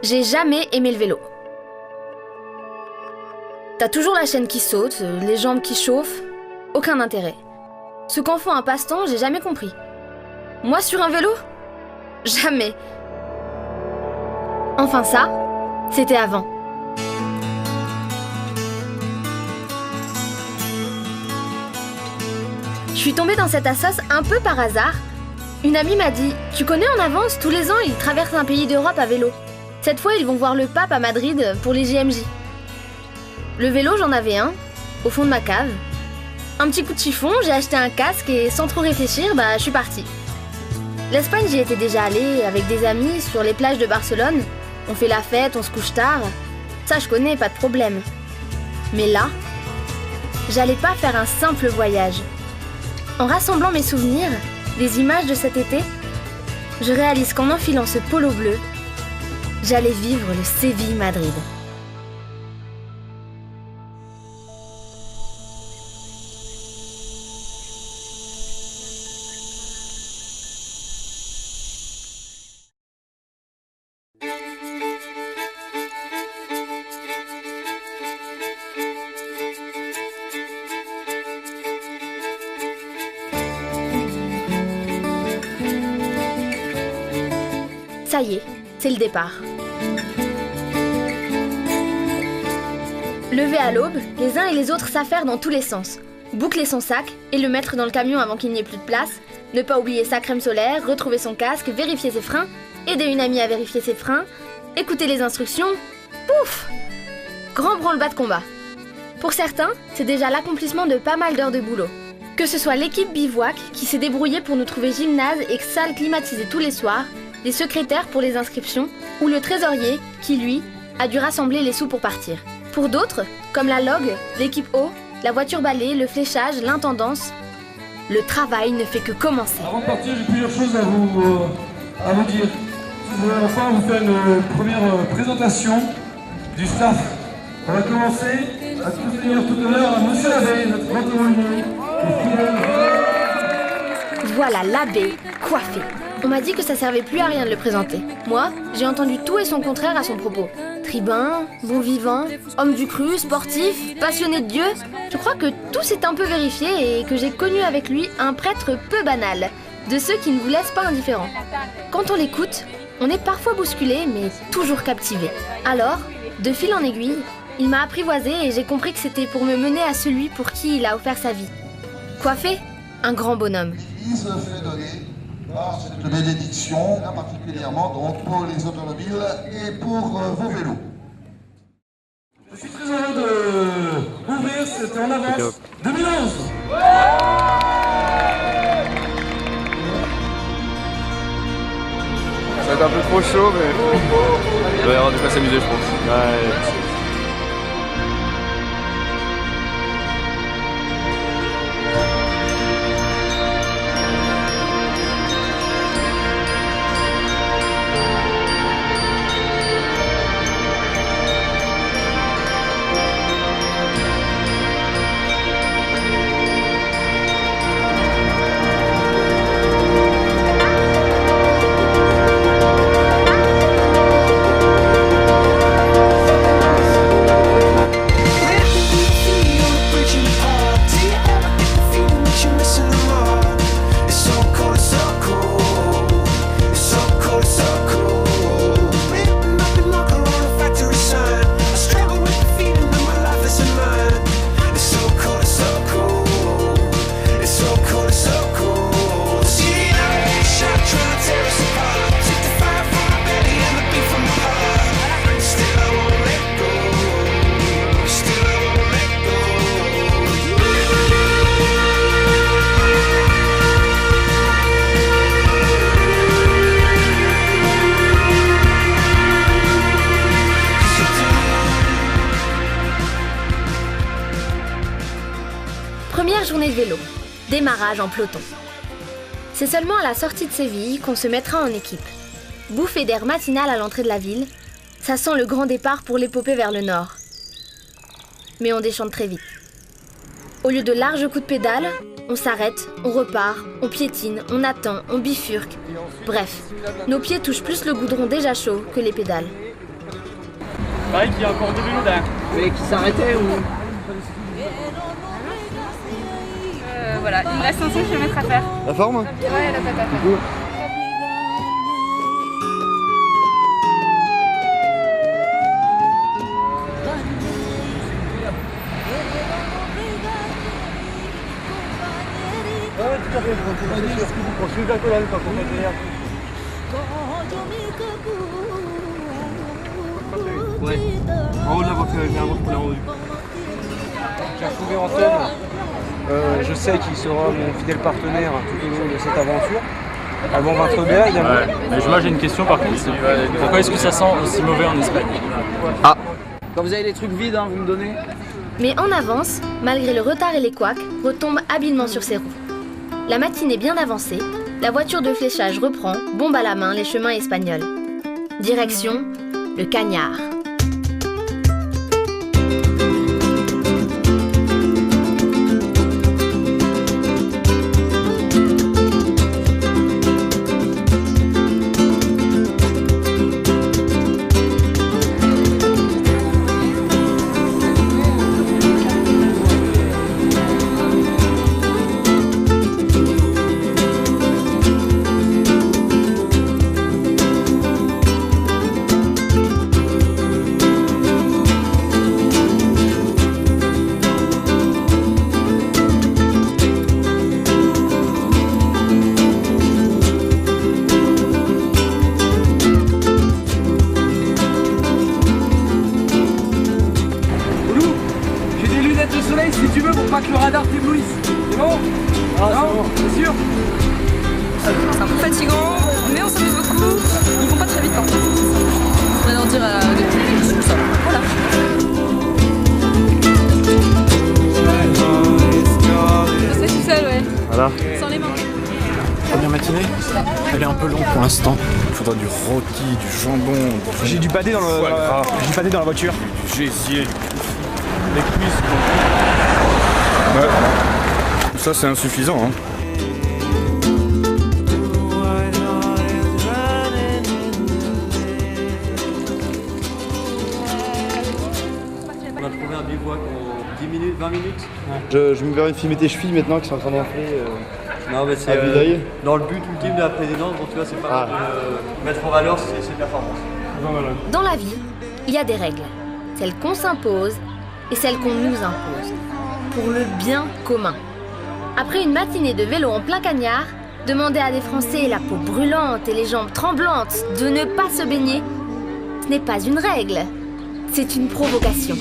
J'ai jamais aimé le vélo. T'as toujours la chaîne qui saute, les jambes qui chauffent, aucun intérêt. Ce qu'en font un passe-temps, j'ai jamais compris. Moi sur un vélo ? Jamais. Enfin ça, c'était avant. Je suis tombée dans cette assoce un peu par hasard. Une amie m'a dit « Tu connais En Avance, tous les ans, ils traversent un pays d'Europe à vélo. Cette fois, ils vont voir le pape à Madrid pour les JMJ. » Le vélo, j'en avais un, au fond de ma cave. Un petit coup de chiffon, j'ai acheté un casque et sans trop réfléchir, je suis partie. L'Espagne, j'y étais déjà allée avec des amis sur les plages de Barcelone. On fait la fête, on se couche tard. Ça, je connais, pas de problème. Mais là, j'allais pas faire un simple voyage. En rassemblant mes souvenirs, les images de cet été, je réalise qu'en enfilant ce polo bleu, j'allais vivre le Séville-Madrid. Ça y est, c'est le départ. Levé à l'aube, les uns et les autres s'affairent dans tous les sens. Boucler son sac et le mettre dans le camion avant qu'il n'y ait plus de place, ne pas oublier sa crème solaire, retrouver son casque, vérifier ses freins, aider une amie à vérifier ses freins, écouter les instructions. Pouf ! Grand branle-bas de combat. Pour certains, c'est déjà l'accomplissement de pas mal d'heures de boulot. Que ce soit l'équipe bivouac qui s'est débrouillée pour nous trouver gymnase et salle climatisée tous les soirs, les secrétaires pour les inscriptions, ou le trésorier qui, lui, a dû rassembler les sous pour partir. Pour d'autres, comme la log, l'équipe eau, la voiture balai, le fléchage, l'intendance, le travail ne fait que commencer. Avant de partir, j'ai plusieurs choses à vous dire. Je voudrais enfin vous faire une première présentation du staff. On va commencer à tous venir tout à l'heure à Monsieur Labbé, notre grand aumônier, et fidèle. Voilà l'abbé coiffé. On m'a dit que ça servait plus à rien de le présenter. Moi, j'ai entendu tout et son contraire à son propos. Tribun, bon vivant, homme du cru, sportif, passionné de Dieu. Je crois que tout s'est un peu vérifié et que j'ai connu avec lui un prêtre peu banal, de ceux qui ne vous laissent pas indifférents. Quand on l'écoute, on est parfois bousculé, mais toujours captivé. Alors, de fil en aiguille, il m'a apprivoisé et j'ai compris que c'était pour me mener à celui pour qui il a offert sa vie. Coiffé, un grand bonhomme. L'Église fait donner par cette bénédiction, particulièrement donc pour les automobiles et pour vos vélos. Je suis très heureux d'ouvrir cet En Avance 2011. Ça va être un peu trop chaud, mais il va y avoir de quoi s'amuser, je pense. Ouais. Première journée de vélo, démarrage en peloton. C'est seulement à la sortie de Séville qu'on se mettra en équipe. Bouffée d'air matinal à l'entrée de la ville, ça sent le grand départ pour l'épopée vers le nord. Mais on déchante très vite. Au lieu de larges coups de pédale, on s'arrête, on repart, on piétine, on attend, on bifurque. Bref, nos pieds touchent plus le goudron déjà chaud que les pédales. Pareil qu'il y a encore deux vélos derrière. Mais qui s'arrêtait ou... Voilà, il me reste un 5 km à faire. La forme? Ouais, la patate. Ouais, tout à fait. On suit un peu la lutte quand on est derrière. Ouais. En haut de la voiture, j'ai un mot pour la revue. J'ai retrouvé Antoine. Je sais qu'il sera mon fidèle partenaire tout au long de cette aventure. Avant Vintreby également. Ouais. Mais moi j'ai une question par contre. Pourquoi est-ce que ça sent aussi mauvais en Espagne? Quand vous avez les trucs vides, hein, vous me donnez. Mais en avance, malgré le retard et les couacs, retombe habilement sur ses roues. La matinée bien avancée, la voiture de fléchage reprend, bombe à la main, les chemins espagnols. Direction, le Cagnard. Si tu veux, pour pas que le radar t'éblouisse. C'est bon? Ah, non, c'est sûr? C'est un peu fatigant, mais on s'amuse beaucoup. Ils vont pas très vite par contre. On va leur dire depuis tout ça. Voilà. Je fais tout seul, ouais. Voilà. Sans les mains. Première matinée, elle est un peu longue pour l'instant. Il faudra du rôti, du jambon. J'ai du pâté dans la voiture. Du gésier, les cuisses. Ouais. Ça c'est insuffisant. Hein. On a trouvé un bivouac en 10 minutes, 20 minutes. Ouais. Je me verrais filmer tes chevilles maintenant qui sont en train d'enfler. Non mais c'est dans le but ultime de la présidence, bon tu vois c'est pas de mettre en valeur ces performances. Dans la vie, il y a des règles. Celles qu'on s'impose et celles qu'on nous impose. Pour le bien commun. Après une matinée de vélo en plein cagnard, demander à des Français la peau brûlante et les jambes tremblantes de ne pas se baigner, ce n'est pas une règle, c'est une provocation.